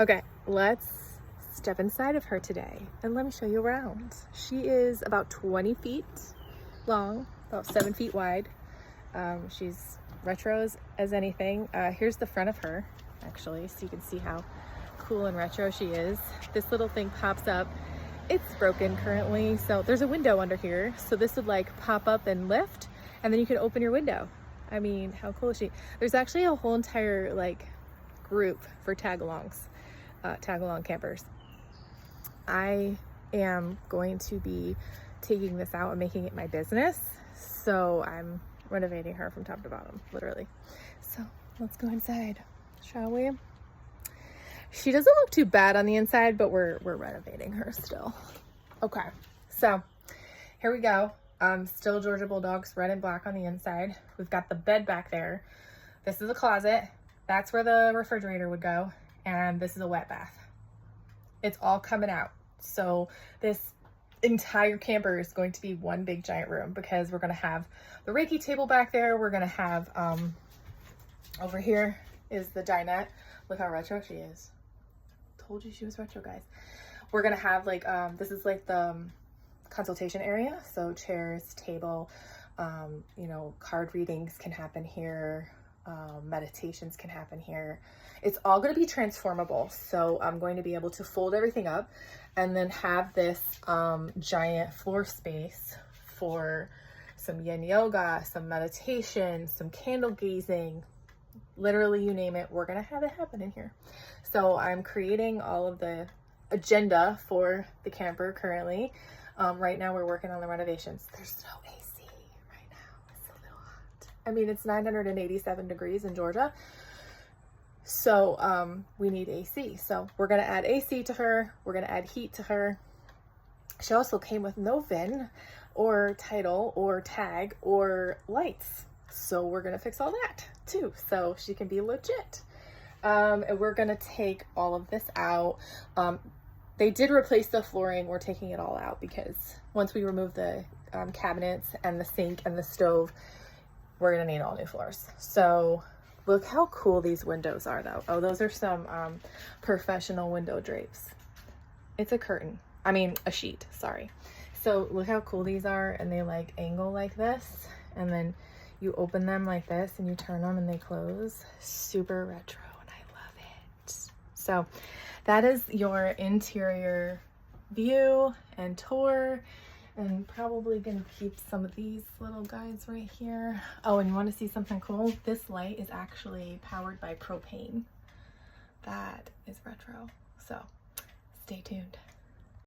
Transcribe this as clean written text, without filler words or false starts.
Okay, let's step inside of her today and let me show you around. She is about 20 feet long, about 7 feet wide. She's retro as anything. Here's the front of her, actually, so you can see how cool and retro she is. This little thing pops up. It's broken currently, so there's a window under here. So this would like pop up and lift, and then you can open your window. I mean, how cool is she? There's actually a whole entire like group for tag-along campers. I am going to be taking this out and making it my business. So I'm renovating her from top to bottom, literally. So let's go inside, shall we? She doesn't look too bad on the inside, but we're renovating her still. Okay, so here we go. Still Georgia Bulldogs, red and black on the inside. We've got the bed back there. This is a closet. That's where the refrigerator would go. And this is a wet bath. It's all coming out. So this entire camper is going to be one big giant room because we're going to have the Reiki table back there. We're going to have, over here is the dinette. Look how retro she is. Told you she was retro, guys. We're going to have like, this is like the consultation area. So chairs, table, you know, card readings can happen here. Meditations can happen here. It's all going to be transformable. So I'm going to be able to fold everything up and then have this giant floor space for some yin yoga, some meditation, some candle gazing, literally you name it, we're going to have it happen in here. So I'm creating all of the agenda for the camper currently. Right now we're working on the renovations. There's no AC right now. It's a little hot. I mean, it's 987 degrees in Georgia. So we need AC. So we're going to add AC to her. We're going to add heat to her. She also came with no VIN or title or tag or lights. So we're going to fix all that too. So she can be legit. And we're going to take all of this out. They did replace the flooring. We're taking it all out because once we remove the cabinets and the sink and the stove, we're going to need all new floors. So look how cool these windows are though. Oh, those are some professional window drapes. It's a curtain. I mean, a sheet, sorry. So look how cool these are, and they like angle like this, and then you open them like this and you turn them and they close. Super retro, and I love it. So that is your interior view and tour. And probably gonna keep some of these little guys right here. Oh, and you wanna see something cool? This light is actually powered by propane. That is retro. So stay tuned.